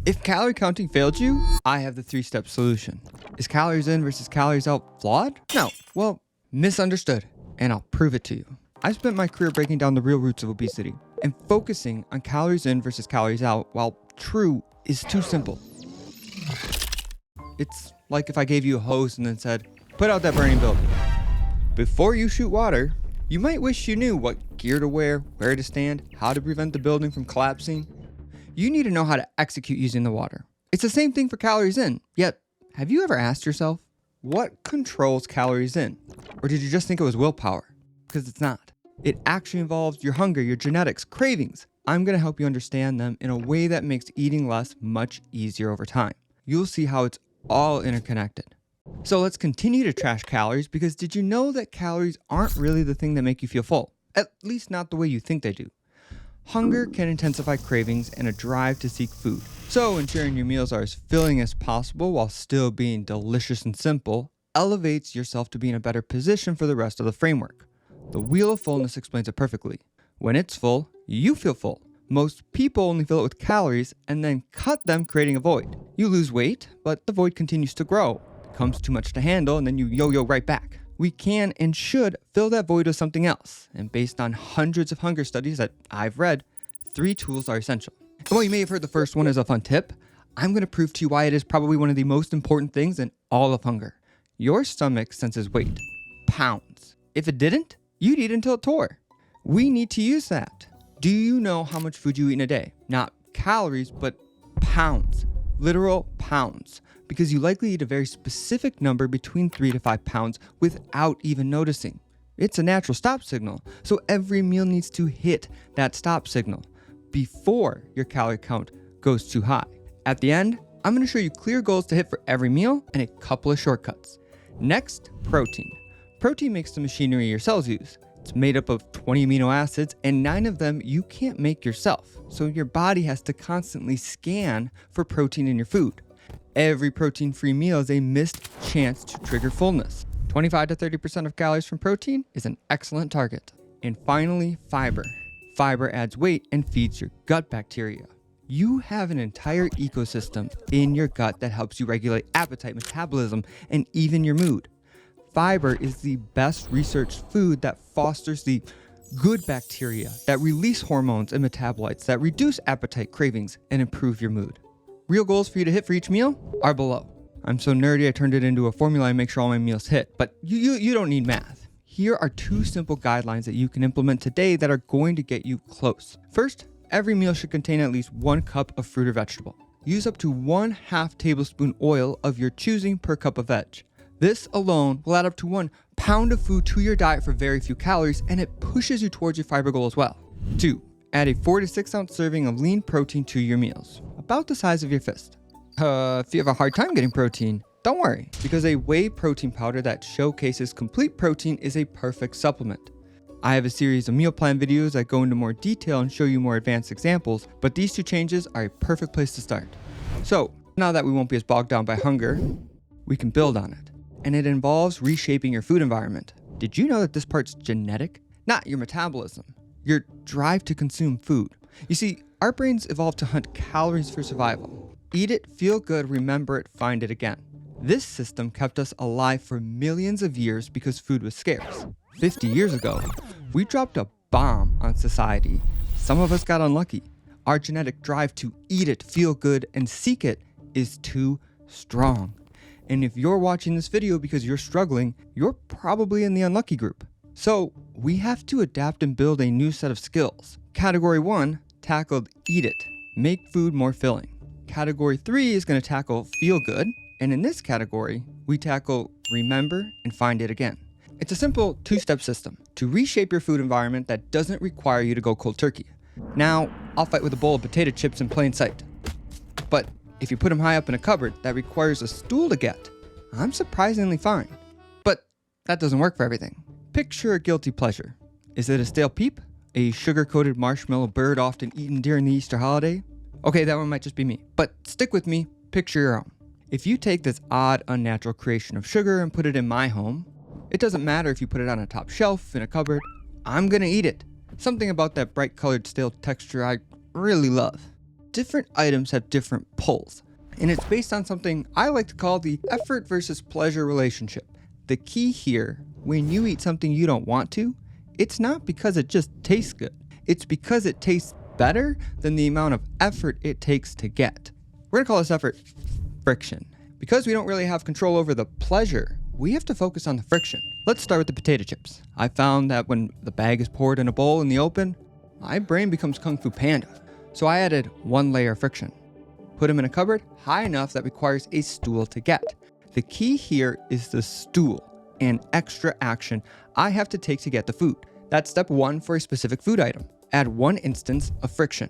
If calorie counting failed you, I have the 3-step solution. Is calories in versus calories out flawed? No. Well, misunderstood. And I'll prove it to you. I spent my career breaking down the real roots of obesity and focusing on calories in versus calories out, while true is too simple. It's like if I gave you a hose and then said, put out that burning building. Before you shoot water, you might wish you knew what gear to wear, where to stand, how to prevent the building from collapsing. You need to know how to execute using the water. It's the same thing for calories in. Yet, have you ever asked yourself, what controls calories in? Or did you just think it was willpower? Because it's not. It actually involves your hunger, your genetics, cravings. I'm going to help you understand them in a way that makes eating less much easier over time. You'll see how it's all interconnected. So let's continue to trash calories, because did you know that calories aren't really the thing that make you feel full? At least not the way you think they do. Hunger can intensify cravings and a drive to seek food. So ensuring your meals are as filling as possible while still being delicious and simple elevates yourself to be in a better position for the rest of the framework. The Wheel of Fullness explains it perfectly. When it's full, you feel full. Most people only fill it with calories and then cut them, creating a void. You lose weight, but the void continues to grow. It becomes too much to handle, and then you yo-yo right back. We can and should fill that void with something else. And based on hundreds of hunger studies that I've read, 3 tools are essential. And while you may have heard the first one as a fun tip, I'm going to prove to you why it is probably one of the most important things in all of hunger. Your stomach senses weight, pounds. If it didn't, you'd eat until it tore. We need to use that. Do you know how much food you eat in a day? Not calories, but pounds. Literal pounds. Because you likely eat a very specific number between 3 to 5 pounds without even noticing. It's a natural stop signal. So every meal needs to hit that stop signal before your calorie count goes too high. At the end, I'm going to show you clear goals to hit for every meal and a couple of shortcuts. Next, protein. Protein makes the machinery your cells use. It's made up of 20 amino acids, and 9 of them you can't make yourself. So your body has to constantly scan for protein in your food. Every protein-free meal is a missed chance to trigger fullness. 25 to 30% of calories from protein is an excellent target. And finally, fiber. Fiber adds weight and feeds your gut bacteria. You have an entire ecosystem in your gut that helps you regulate appetite, metabolism, and even your mood. Fiber is the best researched food that fosters the good bacteria that release hormones and metabolites that reduce appetite, cravings, and improve your mood. Real goals for you to hit for each meal are below. I'm so nerdy I turned it into a formula and make sure all my meals hit, but you don't need math. Here are 2 simple guidelines that you can implement today that are going to get you close. First, every meal should contain at least 1 cup of fruit or vegetable. Use up to 1/2 tablespoon oil of your choosing per cup of veg. This alone will add up to 1 pound of food to your diet for very few calories, and it pushes you towards your fiber goal as well. 2, add a 4 to 6 ounce serving of lean protein to your meals, about the size of your fist. If you have a hard time getting protein, don't worry, because a whey protein powder that showcases complete protein is a perfect supplement. I have a series of meal plan videos that go into more detail and show you more advanced examples, but these 2 changes are a perfect place to start. So, now that we won't be as bogged down by hunger, we can build on it. And it involves reshaping your food environment. Did you know that this part's genetic? Not your metabolism, your drive to consume food. You see, our brains evolved to hunt calories for survival. Eat it, feel good, remember it, find it again. This system kept us alive for millions of years because food was scarce. 50 years ago, we dropped a bomb on society. Some of us got unlucky. Our genetic drive to eat it, feel good, and seek it is too strong. And if you're watching this video because you're struggling, you're probably in the unlucky group. So we have to adapt and build a new set of skills. Category 1 tackled eat it, make food more filling. Category 3 is going to tackle feel good. And in this category, we tackle remember and find it again. It's a simple 2-step system to reshape your food environment that doesn't require you to go cold turkey. Now, I'll fight with a bowl of potato chips in plain sight. But if you put them high up in a cupboard that requires a stool to get, I'm surprisingly fine. But that doesn't work for everything. Picture a guilty pleasure. Is it a stale peep? A sugar-coated marshmallow bird often eaten during the Easter holiday? Okay, that one might just be me. But stick with me, picture your own. If you take this odd, unnatural creation of sugar and put it in my home, it doesn't matter if you put it on a top shelf, in a cupboard, I'm gonna eat it. Something about that bright colored stale texture I really love. different items have different pulls. And it's based on something I like to call the effort versus pleasure relationship. The key here, when you eat something you don't want to, it's not because it just tastes good. It's because it tastes better than the amount of effort it takes to get. We're gonna call this effort friction. Because we don't really have control over the pleasure, we have to focus on the friction. Let's start with the potato chips. I found that when the bag is poured in a bowl in the open, my brain becomes Kung Fu Panda. So I added one layer of friction. Put them in a cupboard high enough that requires a stool to get. The key here is the stool and extra action I have to take to get the food. That's step one for a specific food item. Add one instance of friction.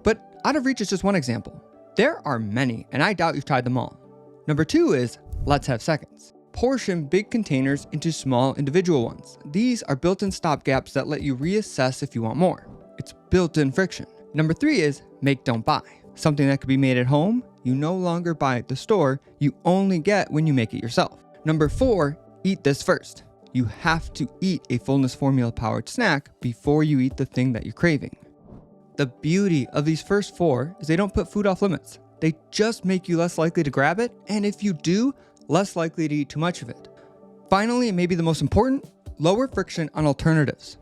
But out of reach is just one example. There are many, and I doubt you've tried them all. Number two is, let's have seconds. Portion big containers into small individual ones. These are built-in stopgaps that let you reassess if you want more. It's built-in friction. Number three is, make, don't buy. Something that could be made at home, you no longer buy at the store, you only get when you make it yourself. Number four, eat this first. You have to eat a Fullness Formula powered snack before you eat the thing that you're craving. The beauty of these first four is they don't put food off limits. They just make you less likely to grab it, and if you do, less likely to eat too much of it. Finally, and maybe the most important, lower friction on alternatives.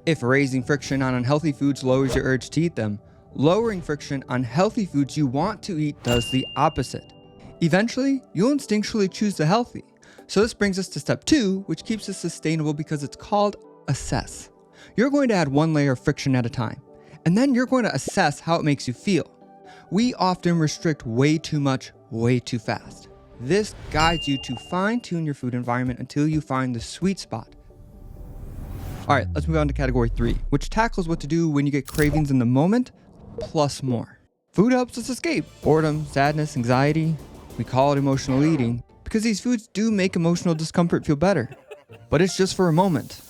If raising friction on unhealthy foods lowers your urge to eat them, lowering friction on healthy foods you want to eat does the opposite. Eventually, you'll instinctually choose the healthy. So this brings us to step two, which keeps us sustainable because it's called assess. You're going to add one layer of friction at a time, and then you're going to assess how it makes you feel. We often restrict way too much, way too fast. This guides you to fine-tune your food environment until you find the sweet spot. All right, let's move on to category three, which tackles what to do when you get cravings in the moment, plus more. Food helps us escape boredom, sadness, anxiety. We call it emotional eating because these foods do make emotional discomfort feel better, but it's just for a moment,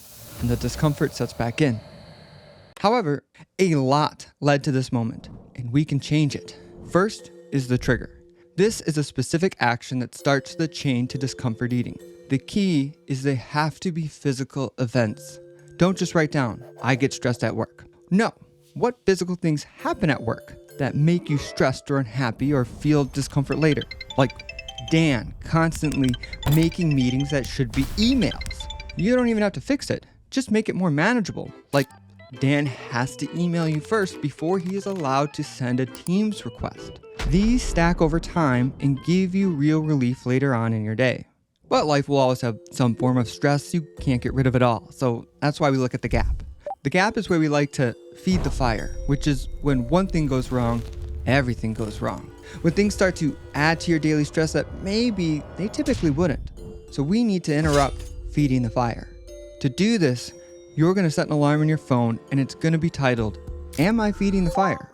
and the discomfort sets back in. However, a lot led to this moment, and we can change it. First is the trigger. This is a specific action that starts the chain to discomfort eating. The key is they have to be physical events. Don't just write down, I get stressed at work. No, what physical things happen at work that make you stressed or unhappy or feel discomfort later? Like Dan constantly making meetings that should be emails. You don't even have to fix it, just make it more manageable. Like Dan has to email you first before he is allowed to send a Teams request. These stack over time and give you real relief later on in your day. But life will always have some form of stress. You can't get rid of it all. So that's why we look at the gap. The gap is where we like to feed the fire, which is when one thing goes wrong, everything goes wrong. When things start to add to your daily stress that maybe they typically wouldn't. So we need to interrupt feeding the fire. To do this, you're going to set an alarm on your phone and it's going to be titled, Am I Feeding the Fire?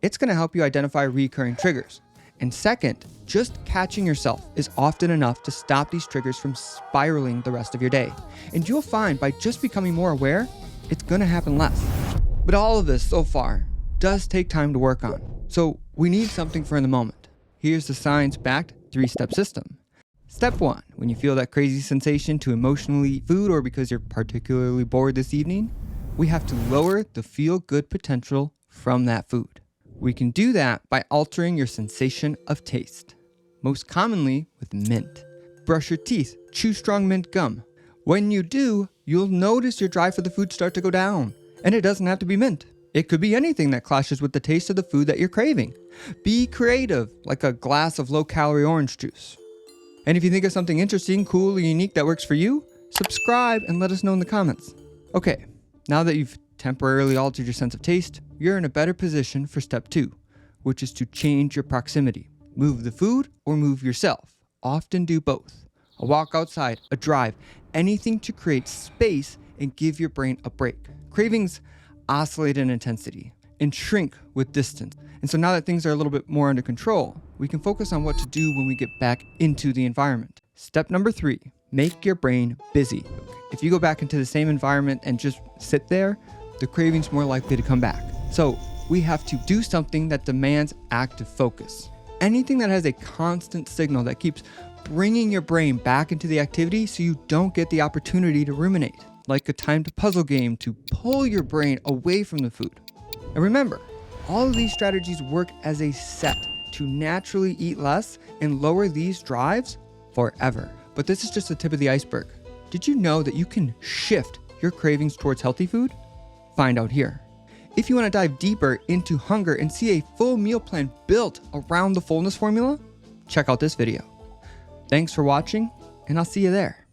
It's going to help you identify recurring triggers. And second, just catching yourself is often enough to stop these triggers from spiraling the rest of your day. And you'll find by just becoming more aware, it's going to happen less. But all of this so far does take time to work on. So we need something for in the moment. Here's the science-backed 3-step system. Step 1, when you feel that crazy sensation to emotionally eat food or because you're particularly bored this evening, we have to lower the feel-good potential from that food. We can do that by altering your sensation of taste, most commonly with mint. Brush your teeth, chew strong mint gum. When you do, you'll notice your drive for the food start to go down. And it doesn't have to be mint. It could be anything that clashes with the taste of the food that you're craving. Be creative, like a glass of low-calorie orange juice. And if you think of something interesting, cool, or unique that works for you, subscribe and let us know in the comments. Okay, now that you've temporarily altered your sense of taste, you're in a better position for step 2, which is to change your proximity. Move the food or move yourself. Often do both. A walk outside, a drive, anything to create space and give your brain a break. Cravings oscillate in intensity and shrink with distance. And so now that things are a little bit more under control, we can focus on what to do when we get back into the environment. Step number 3, make your brain busy. If you go back into the same environment and just sit there, the craving's more likely to come back. So we have to do something that demands active focus. Anything that has a constant signal that keeps bringing your brain back into the activity so you don't get the opportunity to ruminate. like a timed puzzle game to pull your brain away from the food. And remember, all of these strategies work as a set to naturally eat less and lower these drives forever. But this is just the tip of the iceberg. Did you know that you can shift your cravings towards healthy food? Find out here. If you want to dive deeper into hunger and see a full meal plan built around the Fullness Formula, check out this video. Thanks for watching, and I'll see you there.